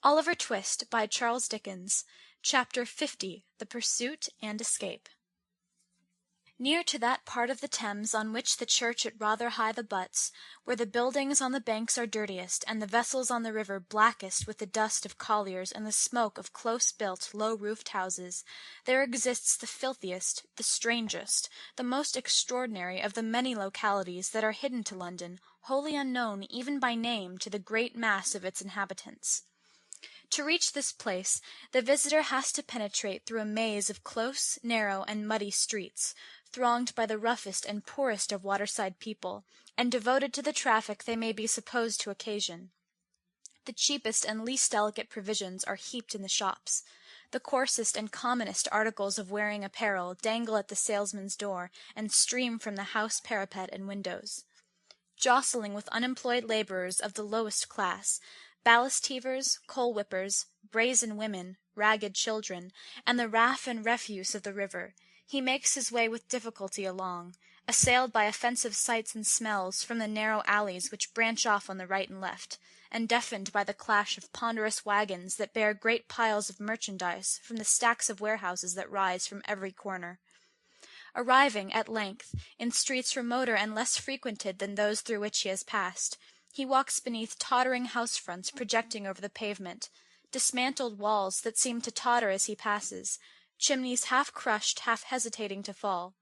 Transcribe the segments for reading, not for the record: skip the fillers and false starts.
Oliver Twist by Charles Dickens. Chapter 50. The Pursuit and Escape. Near to that part of the Thames on which the church at Rotherhithe abuts, where the buildings on the banks are dirtiest, and the vessels on the river blackest with the dust of colliers and the smoke of close-built, low-roofed houses, there exists the filthiest, the strangest, the most extraordinary of the many localities that are hidden to London, wholly unknown even by name to the great mass of its inhabitants. To reach this place, the visitor has to penetrate through a maze of close, narrow, and muddy streets, thronged by the roughest and poorest of waterside people, and devoted to the traffic they may be supposed to occasion. The cheapest and least delicate provisions are heaped in the shops. The coarsest and commonest articles of wearing apparel dangle at the salesman's door, and stream from the house parapet and windows. Jostling with unemployed laborers of the lowest class, ballast heavers, coal whippers, brazen women, ragged children, and the raff and refuse of the river, he makes his way with difficulty along, assailed by offensive sights and smells from the narrow alleys which branch off on the right and left, and deafened by the clash of ponderous wagons that bear great piles of merchandise from the stacks of warehouses that rise from every corner. Arriving, at length, in streets remoter and less frequented than those through which he has passed, he walks beneath tottering house-fronts projecting over the pavement, dismantled walls that seem to totter as he passes, chimneys half-crushed, half-hesitating to fall,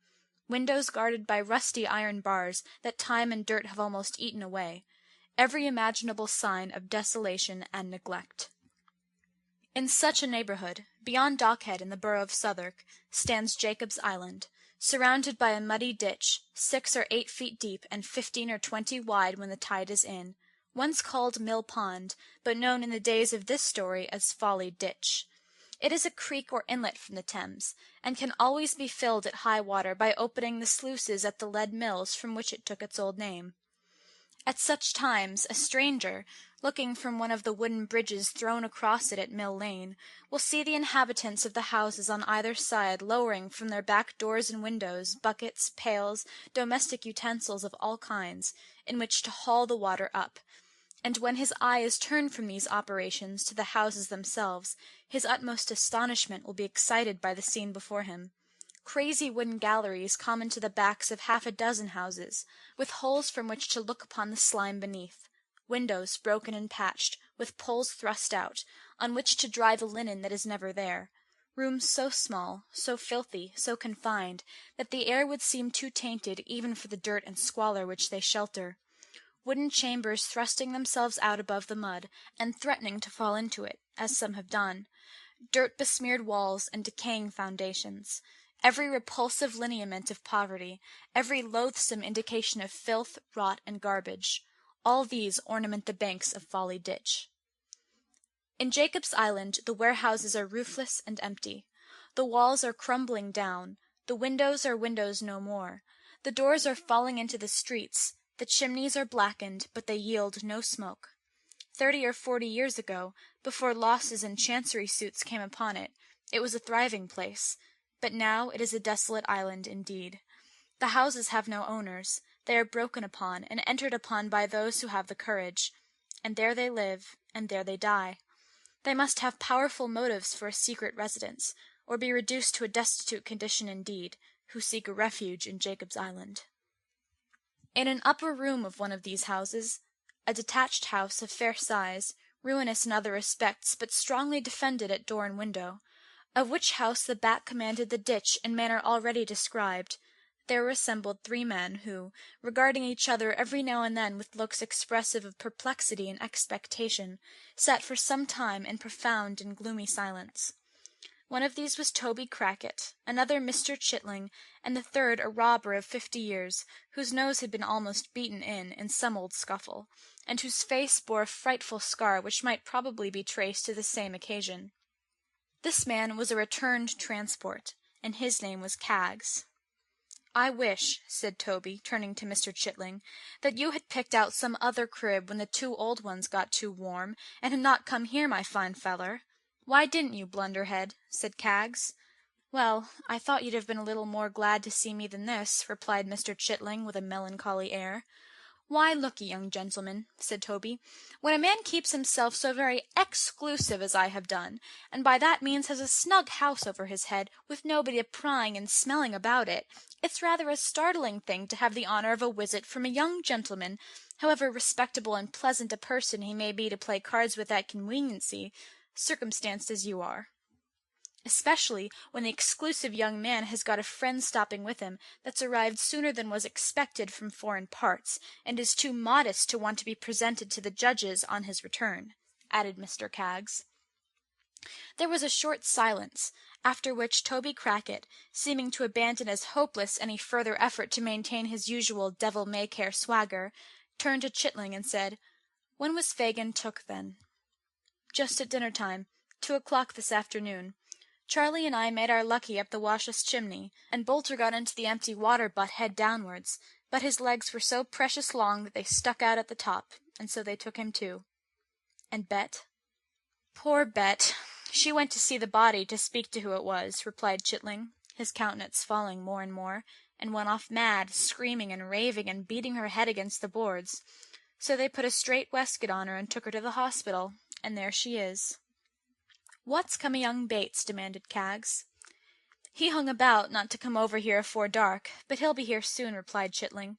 windows guarded by rusty iron bars that time and dirt have almost eaten away, every imaginable sign of desolation and neglect. In such a neighbourhood, beyond Dockhead in the borough of Southwark, stands Jacob's Island, surrounded by a muddy ditch, 6 or 8 feet deep and 15 or 20 wide when the tide is in, once called Mill Pond, but known in the days of this story as Folly Ditch. It is a creek or inlet from the Thames, and can always be filled at high water by opening the sluices at the lead mills from which it took its old name. At such times a stranger, looking from one of the wooden bridges thrown across it at Mill Lane, will see the inhabitants of the houses on either side lowering from their back doors and windows buckets, pails, domestic utensils of all kinds, in which to haul the water up, and when his eye is turned from these operations to the houses themselves, his utmost astonishment will be excited by the scene before him. Crazy wooden galleries common to the backs of half a dozen houses, with holes from which to look upon the slime beneath, windows broken and patched, with poles thrust out, on which to dry the linen that is never there, rooms so small, so filthy, so confined, that the air would seem too tainted even for the dirt and squalor which they shelter, wooden chambers thrusting themselves out above the mud, and threatening to fall into it, as some have done, dirt-besmeared walls and decaying foundations, every repulsive lineament of poverty, every loathsome indication of filth, rot, and garbage, all these ornament the banks of Folly Ditch. In Jacob's Island the warehouses are roofless and empty. The walls are crumbling down, the windows are windows no more, the doors are falling into the streets, the chimneys are blackened, but they yield no smoke. 30 or 40 years ago, before losses and chancery suits came upon it, it was a thriving place, but now it is a desolate island indeed. The houses have no owners, they are broken upon and entered upon by those who have the courage, and there they live, and there they die. They must have powerful motives for a secret residence, or be reduced to a destitute condition indeed, who seek a refuge in Jacob's Island. In an upper room of one of these houses, a detached house of fair size, ruinous in other respects, but strongly defended at door and window, of which house the back commanded the ditch in manner already described, there were assembled 3 men, who, regarding each other every now and then with looks expressive of perplexity and expectation, sat for some time in profound and gloomy silence. One of these was Toby Crackit, another Mr. Chitling, and the third a robber of 50 years, whose nose had been almost beaten in some old scuffle, and whose face bore a frightful scar which might probably be traced to the same occasion. This man was a returned transport, and his name was Caggs. "I wish," said Toby, turning to Mr. Chitling, "that you had picked out some other crib when the 2 old ones got too warm, and had not come here, my fine feller." "Why didn't you, blunderhead?" said Caggs. "Well, I thought you'd have been a little more glad to see me than this," replied Mr. Chitling with a melancholy air. "Why, look'ee, young gentleman," said Toby, "when a man keeps himself so very exclusive as I have done, and by that means has a snug house over his head, with nobody a prying and smelling about it, it's rather a startling thing to have the honour of a visit from a young gentleman, however respectable and pleasant a person he may be to play cards with at conveniency, circumstanced as you are. Especially when the exclusive young man has got a friend stopping with him that's arrived sooner than was expected from foreign parts, and is too modest to want to be presented to the judges on his return," added Mr. Kaggs. There was a short silence, after which Toby Crackit, seeming to abandon as hopeless any further effort to maintain his usual devil-may-care swagger, turned to Chitling and said, "When was Fagin took, then?" "Just at dinner-time, 2 o'clock this afternoon. Charlie and I made our lucky up the washus chimney, and Bolter got into the empty water-butt head downwards, but his legs were so precious long that they stuck out at the top, and so they took him too." "And Bet?" "Poor Bet! She went to see the body, to speak to who it was," replied Chitling, his countenance falling more and more, "and went off mad, screaming and raving and beating her head against the boards. So they put a strait waistcoat on her and took her to the hospital, and there she is." "What's come o' young Bates?" demanded Kaggs. "He hung about, not to come over here afore dark, but he'll be here soon," replied Chitling.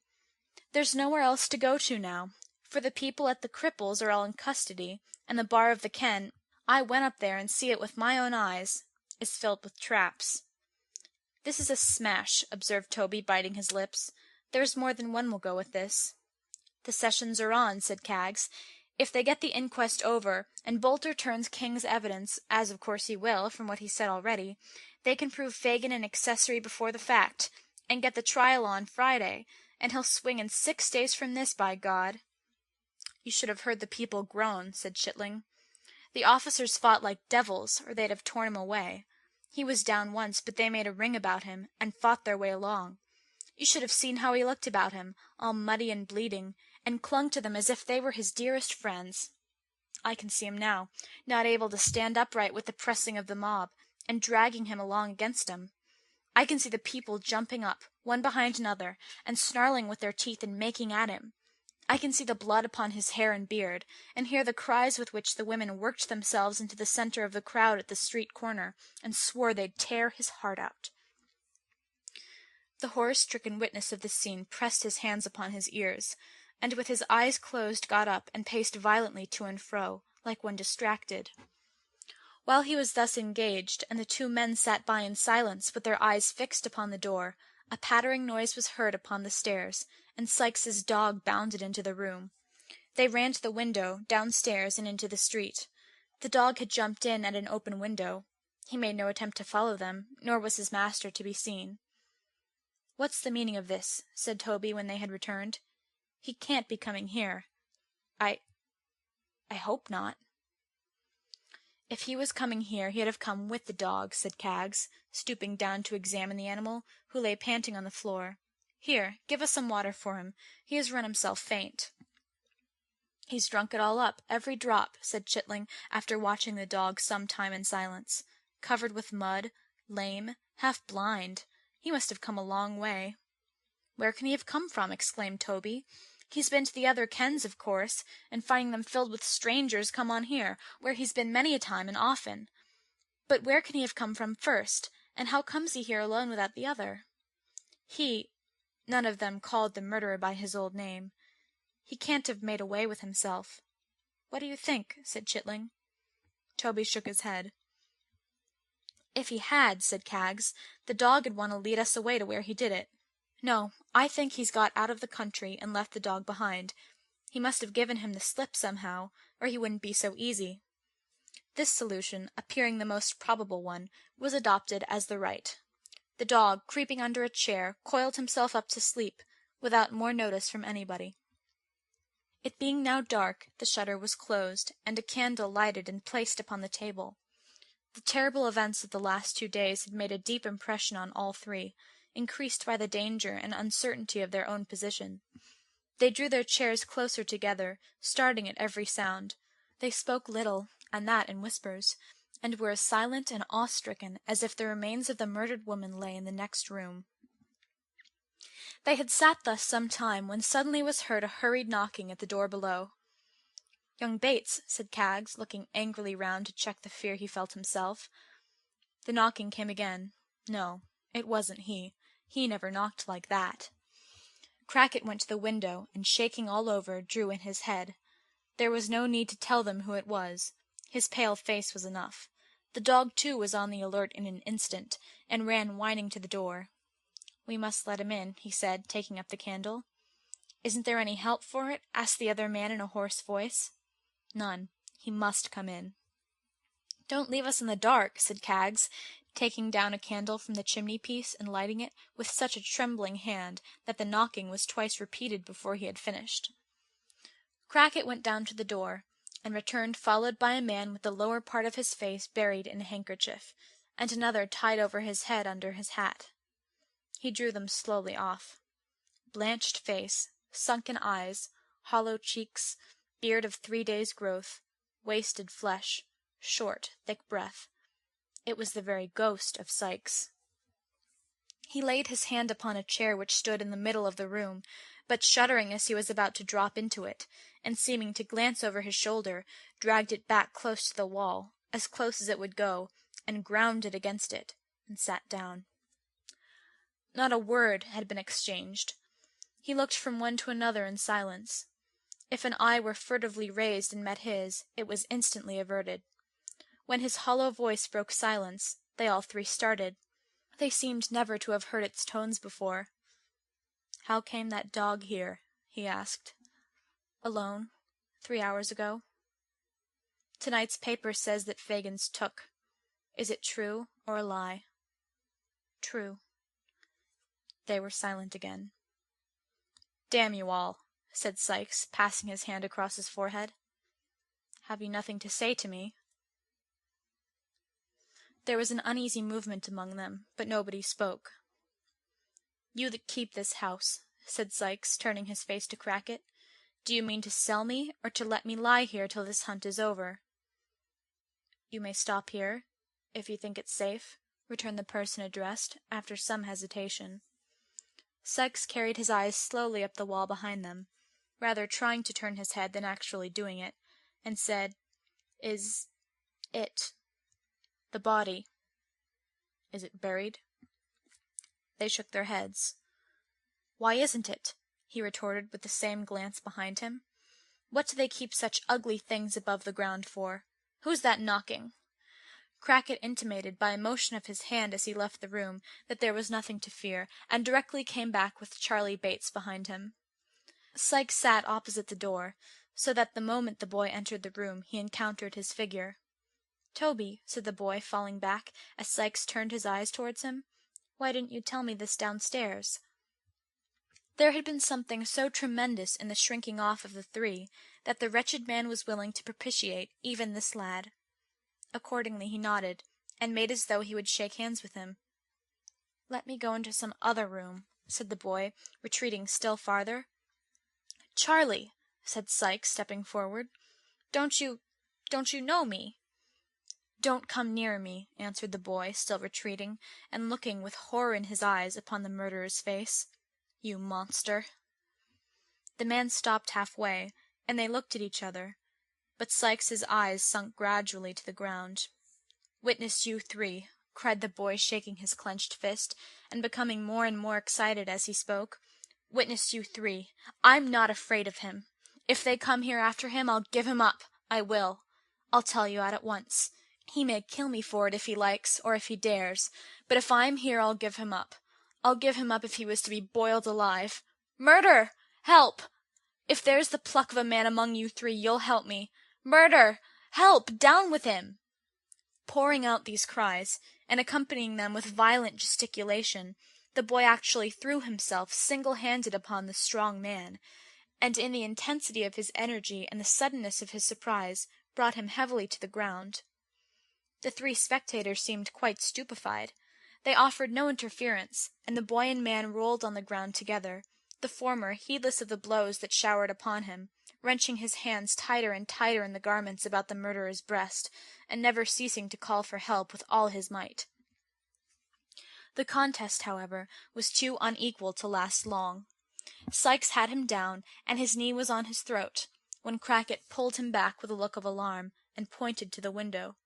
"There's nowhere else to go to now, for the people at the Cripples are all in custody, and the bar of the Ken, I went up there and see it with my own eyes, is filled with traps." "This is a smash," observed Toby, biting his lips. "There's more than one will go with this." "The sessions are on," said Kaggs. "If they get the inquest over, and Bolter turns King's evidence, as of course he will, from what he said already, they can prove Fagin an accessory before the fact, and get the trial on Friday, and he'll swing in 6 days from this, by God." "You should have heard the people groan," said Chitling. "The officers fought like devils, or they'd have torn him away. He was down once, but they made a ring about him, and fought their way along. You should have seen how he looked about him, all muddy and bleeding, and clung to them as if they were his dearest friends. I can see him now, not able to stand upright with the pressing of the mob, and dragging him along against 'em. I can see the people jumping up, one behind another, and snarling with their teeth and making at him. I can see the blood upon his hair and beard, and hear the cries with which the women worked themselves into the center of the crowd at the street corner, and swore they'd tear his heart out." The horror-stricken witness of this scene pressed his hands upon his ears, and with his eyes closed got up and paced violently to and fro, like one distracted. While he was thus engaged, and the two men sat by in silence with their eyes fixed upon the door, a pattering noise was heard upon the stairs, and Sykes's dog bounded into the room. They ran to the window, downstairs, and into the street. The dog had jumped in at an open window. He made no attempt to follow them, nor was his master to be seen. "What's the meaning of this?" said Toby when they had returned. "He can't be coming here. I hope not." "If he was coming here, he'd have come with the dog," said Kaggs, stooping down to examine the animal, who lay panting on the floor. "Here, give us some water for him. He has run himself faint." "He's drunk it all up, every drop," said Chitling, after watching the dog some time in silence. "Covered with mud, lame, half blind. He must have come a long way." "Where can he have come from?" exclaimed Toby. "He's been to the other Kens, of course, and finding them filled with strangers, come on here, where he's been many a time and often. But where can he have come from first, and how comes he here alone without the other?" None of them called the murderer by his old name. "He can't have made away with himself." "What do you think?" said Chitling. Toby shook his head. "If he had," said Kaggs, "the dog'd want to lead us away to where he did it. No, I think he's got out of the country and left the dog behind. He must have given him the slip somehow, or he wouldn't be so easy." This solution, appearing the most probable one, was adopted as the right. The dog, creeping under a chair, coiled himself up to sleep, without more notice from anybody. It being now dark, the shutter was closed, and a candle lighted and placed upon the table. The terrible events of the last 2 days had made a deep impression on all three, increased by the danger and uncertainty of their own position. They drew their chairs closer together, starting at every sound. They spoke little, and that in whispers, and were as silent and awe-stricken as if the remains of the murdered woman lay in the next room. They had sat thus some time, when suddenly was heard a hurried knocking at the door below. "Young Bates," said Kaggs, looking angrily round to check the fear he felt himself. The knocking came again. No, it wasn't he. He never knocked like that. Crackit went to the window, and shaking all over, drew in his head. There was no need to tell them who it was. His pale face was enough. The dog, too, was on the alert in an instant, and ran whining to the door. "We must let him in," he said, taking up the candle. "Isn't there any help for it?" asked the other man in a hoarse voice. "None. He must come in." "Don't leave us in the dark," said Kaggs, taking down a candle from the chimney-piece and lighting it with such a trembling hand that the knocking was twice repeated before he had finished. Crackit went down to the door, and returned followed by a man with the lower part of his face buried in a handkerchief, and another tied over his head under his hat. He drew them slowly off. Blanched face, sunken eyes, hollow cheeks, beard of 3 days' growth, wasted flesh, short, thick breath. It was the very ghost of Sikes. He laid his hand upon a chair which stood in the middle of the room, but shuddering as he was about to drop into it, and seeming to glance over his shoulder, dragged it back close to the wall, as close as it would go, and ground it against it, and sat down. Not a word had been exchanged. He looked from one to another in silence. If an eye were furtively raised and met his, it was instantly averted. When his hollow voice broke silence, they all three started. They seemed never to have heard its tones before. "How came that dog here?" he asked. "Alone, 3 hours ago. Tonight's paper says that Fagin's took. Is it true or a lie?" "True." They were silent again. "Damn you all," said Sikes, passing his hand across his forehead. "Have you nothing to say to me?" There was an uneasy movement among them, but nobody spoke. "You that keep this house," said Sikes, turning his face to Crackit, "do you mean to sell me, or to let me lie here till this hunt is over?" "You may stop here, if you think it safe," returned the person addressed, after some hesitation. Sikes carried his eyes slowly up the wall behind them, rather trying to turn his head than actually doing it, and said, "Is it the body? Is it buried?" They shook their heads. "Why isn't it?" he retorted with the same glance behind him. "What do they keep such ugly things above the ground for? Who's that knocking?" Crackit intimated by a motion of his hand as he left the room that there was nothing to fear, and directly came back with Charley Bates behind him. Sikes sat opposite the door, so that the moment the boy entered the room he encountered his figure. "Toby," said the boy, falling back, as Sikes turned his eyes towards him, "why didn't you tell me this downstairs?" There had been something so tremendous in the shrinking off of the three that the wretched man was willing to propitiate even this lad. Accordingly he nodded, and made as though he would shake hands with him. "Let me go into some other room," said the boy, retreating still farther. "Charley," said Sikes, stepping forward, don't you know me?" "Don't come near me," answered the boy, still retreating, and looking with horror in his eyes upon the murderer's face. "You monster!" The man stopped halfway, and they looked at each other, but Sikes's eyes sunk gradually to the ground. "Witness you three," cried the boy, shaking his clenched fist, and becoming more and more excited as he spoke. "Witness you three. I'm not afraid of him. If they come here after him, I'll give him up. I will. I'll tell you at once. He may kill me for it if he likes, or if he dares, but if I'm here I'll give him up. I'll give him up if he was to be boiled alive. Murder! Help! If there's the pluck of a man among you three, you'll help me. Murder! Help! Down with him!" Pouring out these cries, and accompanying them with violent gesticulation, the boy actually threw himself single-handed upon the strong man, and in the intensity of his energy and the suddenness of his surprise, brought him heavily to the ground. The three spectators seemed quite stupefied. They offered no interference, and the boy and man rolled on the ground together, the former heedless of the blows that showered upon him, wrenching his hands tighter and tighter in the garments about the murderer's breast, and never ceasing to call for help with all his might. The contest, however, was too unequal to last long. Sikes had him down, and his knee was on his throat, when Crackit pulled him back with a look of alarm, and pointed to the window.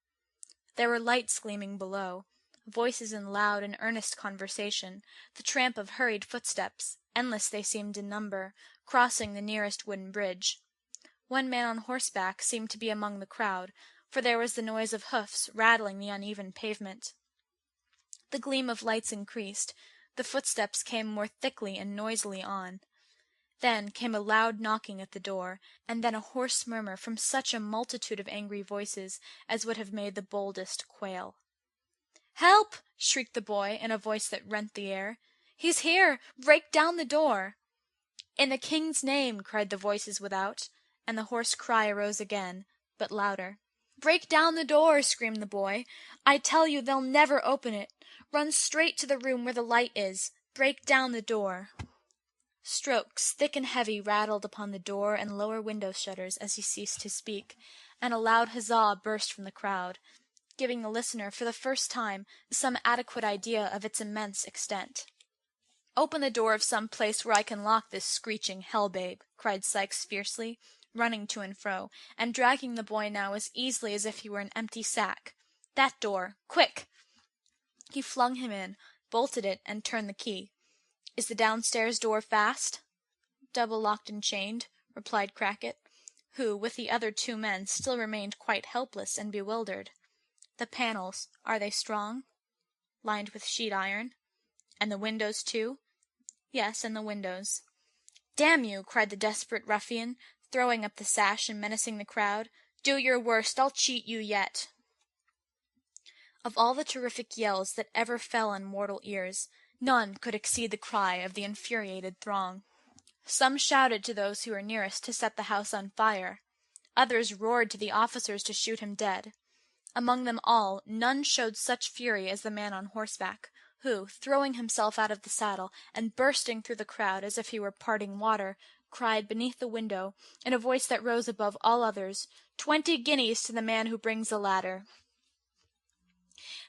There were lights gleaming below, voices in loud and earnest conversation, the tramp of hurried footsteps, endless they seemed in number, crossing the nearest wooden bridge. One man on horseback seemed to be among the crowd, for there was the noise of hoofs rattling the uneven pavement. The gleam of lights increased, the footsteps came more thickly and noisily on. Then came a loud knocking at the door, and then a hoarse murmur from such a multitude of angry voices as would have made the boldest quail. "Help!" shrieked the boy in a voice that rent the air. "He's here! Break down the door!" "In the king's name!" cried the voices without, and the hoarse cry arose again, but louder. "Break down the door!" screamed the boy. "I tell you they'll never open it. Run straight to the room where the light is. Break down the door." Strokes, thick and heavy, rattled upon the door and lower window shutters as he ceased to speak, and a loud huzzah burst from the crowd, giving the listener, for the first time, some adequate idea of its immense extent. "Open the door of some place where I can lock this screeching hell-babe," cried Sikes fiercely, running to and fro, and dragging the boy now as easily as if he were an empty sack. "That door! Quick!" He flung him in, bolted it, and turned the key. "Is the downstairs door fast?" "Double locked and chained," replied Crackit, who, with the other two men, still remained quite helpless and bewildered. "The panels, are they strong?" "Lined with sheet iron." "And the windows, too?" "Yes, and the windows." "Damn you!" cried the desperate ruffian, throwing up the sash and menacing the crowd. "Do your worst! I'll cheat you yet!" Of all the terrific yells that ever fell on mortal ears, none could exceed the cry of the infuriated throng. Some shouted to those who were nearest to set the house on fire. Others roared to the officers to shoot him dead. Among them all, none showed such fury as the man on horseback, who, throwing himself out of the saddle, and bursting through the crowd as if he were parting water, cried beneath the window, in a voice that rose above all others, "20 guineas to the man who brings the ladder."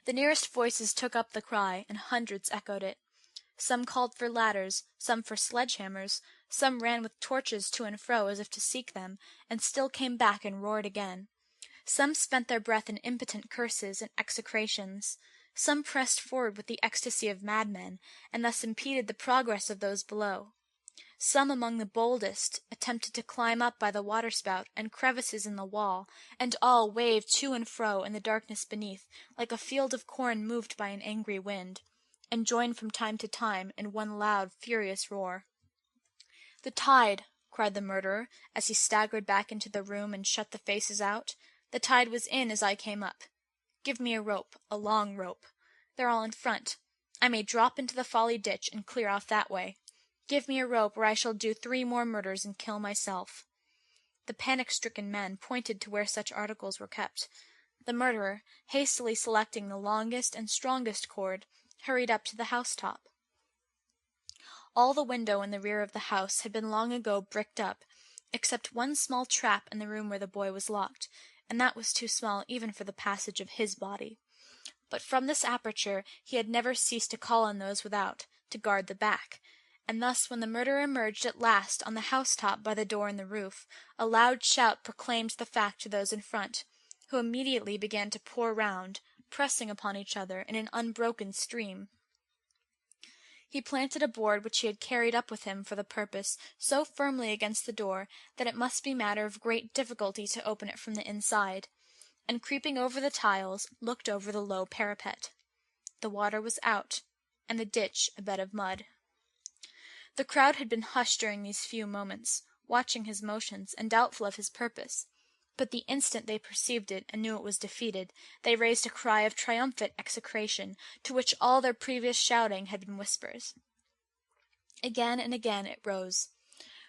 The nearest voices took up the cry, and hundreds echoed it. Some called for ladders, some for sledge-hammers, some ran with torches to and fro as if to seek them, and still came back and roared again. Some spent their breath in impotent curses and execrations. Some pressed forward with the ecstasy of madmen, and thus impeded the progress of those below. Some among the boldest attempted to climb up by the waterspout and crevices in the wall, and all waved to and fro in the darkness beneath, like a field of corn moved by an angry wind, and joined from time to time in one loud, furious roar. "The tide!" cried the murderer, as he staggered back into the room and shut the faces out. "The tide was in as I came up. Give me a rope, a long rope. They're all in front. I may drop into the Folly Ditch and clear off that way. Give me a rope, or I shall do 3 more murders and kill myself." The panic-stricken men pointed to where such articles were kept. The murderer, hastily selecting the longest and strongest cord, hurried up to the house-top. All the window in the rear of the house had been long ago bricked up, except one small trap in the room where the boy was locked, and that was too small even for the passage of his body. But from this aperture he had never ceased to call on those without, to guard the back, and thus when the murderer emerged at last on the house-top by the door in the roof, a loud shout proclaimed the fact to those in front, who immediately began to pour round, pressing upon each other in an unbroken stream. He planted a board which he had carried up with him for the purpose so firmly against the door that it must be matter of great difficulty to open it from the inside, and creeping over the tiles, looked over the low parapet. The water was out, and the ditch a bed of mud. The crowd had been hushed during these few moments, watching his motions and doubtful of his purpose, but the instant they perceived it and knew it was defeated, they raised a cry of triumphant execration, to which all their previous shouting had been whispers. Again and again it rose.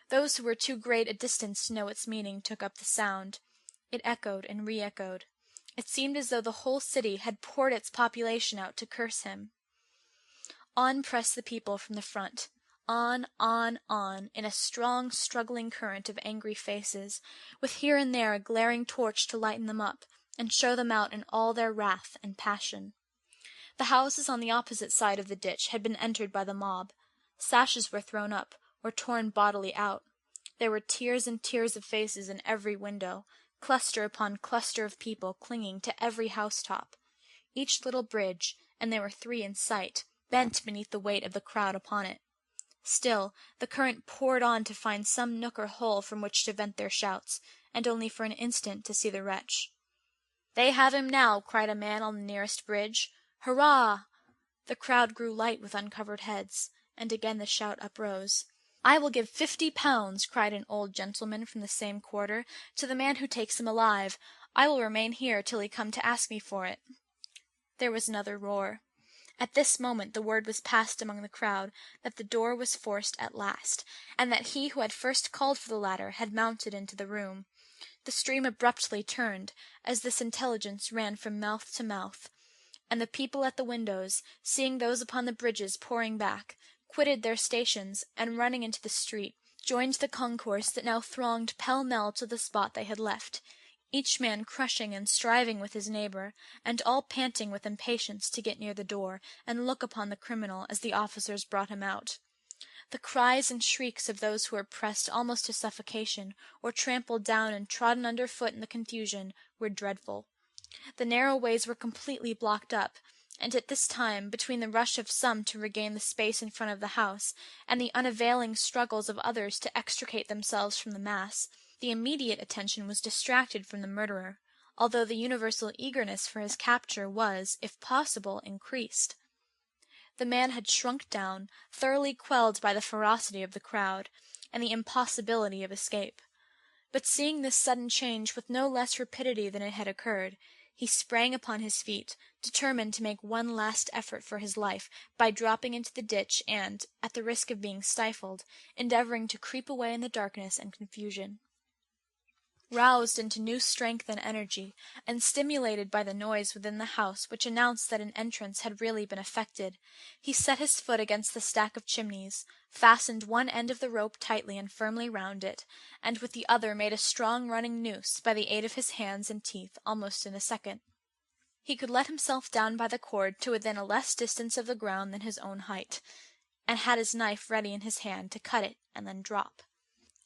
Those who were too great a distance to know its meaning took up the sound. It echoed and re-echoed. It seemed as though the whole city had poured its population out to curse him. On pressed the people from the front. On, in a strong, struggling current of angry faces, with here and there a glaring torch to lighten them up, and show them out in all their wrath and passion. The houses on the opposite side of the ditch had been entered by the mob. Sashes were thrown up, or torn bodily out. There were tiers and tiers of faces in every window, cluster upon cluster of people clinging to every housetop. Each little bridge, and there were 3 in sight, bent beneath the weight of the crowd upon it. Still, the current poured on to find some nook or hole from which to vent their shouts, and only for an instant to see the wretch. "They have him now!" cried a man on the nearest bridge. "Hurrah!" The crowd grew light with uncovered heads, and again the shout uprose. "I will give £50," cried an old gentleman from the same quarter, "to the man who takes him alive. I will remain here till he come to ask me for it." There was another roar. At this moment the word was passed among the crowd that the door was forced at last, and that he who had first called for the ladder had mounted into the room. The stream abruptly turned, as this intelligence ran from mouth to mouth, and the people at the windows, seeing those upon the bridges pouring back, quitted their stations, and running into the street, joined the concourse that now thronged pell-mell to the spot they had left, each man crushing and striving with his neighbor, and all panting with impatience to get near the door, and look upon the criminal as the officers brought him out. The cries and shrieks of those who were pressed almost to suffocation, or trampled down and trodden under foot in the confusion, were dreadful. The narrow ways were completely blocked up, and at this time, between the rush of some to regain the space in front of the house, and the unavailing struggles of others to extricate themselves from the mass, the immediate attention was distracted from the murderer, although the universal eagerness for his capture was, if possible, increased. The man had shrunk down, thoroughly quelled by the ferocity of the crowd, and the impossibility of escape. But seeing this sudden change with no less rapidity than it had occurred, he sprang upon his feet, determined to make one last effort for his life by dropping into the ditch and, at the risk of being stifled, endeavoring to creep away in the darkness and confusion. Roused into new strength and energy, and stimulated by the noise within the house which announced that an entrance had really been effected, he set his foot against the stack of chimneys, fastened one end of the rope tightly and firmly round it, and with the other made a strong running noose by the aid of his hands and teeth almost in a second. He could let himself down by the cord to within a less distance of the ground than his own height, and had his knife ready in his hand to cut it and then drop.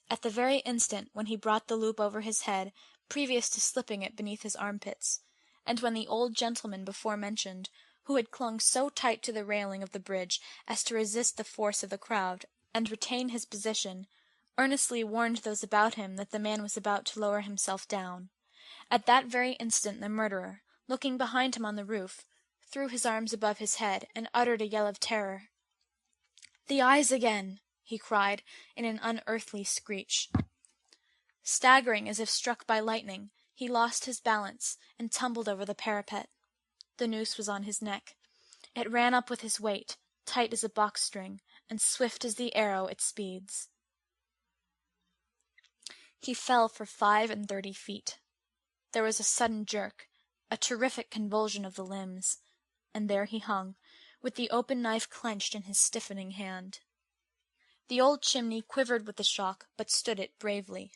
At the very instant when he brought the loop over his head, previous to slipping it beneath his armpits, and when the old gentleman before mentioned, who had clung so tight to the railing of the bridge as to resist the force of the crowd, and retain his position, earnestly warned those about him that the man was about to lower himself down, at that very instant the murderer, looking behind him on the roof, threw his arms above his head, and uttered a yell of terror. "The eyes again!" he cried, in an unearthly screech. Staggering as if struck by lightning, he lost his balance, and tumbled over the parapet. The noose was on his neck. It ran up with his weight, tight as a box-string, and swift as the arrow it speeds. He fell for 35 feet. There was a sudden jerk, a terrific convulsion of the limbs, and there he hung, with the open knife clenched in his stiffening hand. The old chimney quivered with the shock, but stood it bravely.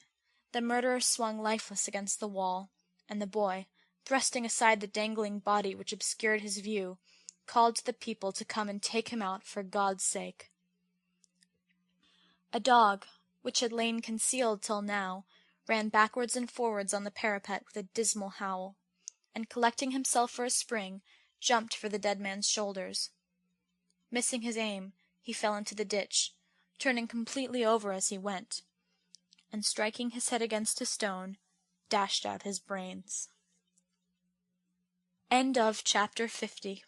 The murderer swung lifeless against the wall, and the boy, thrusting aside the dangling body which obscured his view, called to the people to come and take him out for God's sake. A dog, which had lain concealed till now, ran backwards and forwards on the parapet with a dismal howl, and collecting himself for a spring, jumped for the dead man's shoulders. Missing his aim, he fell into the ditch, turning completely over as he went, and striking his head against a stone, dashed out his brains. End of chapter 50.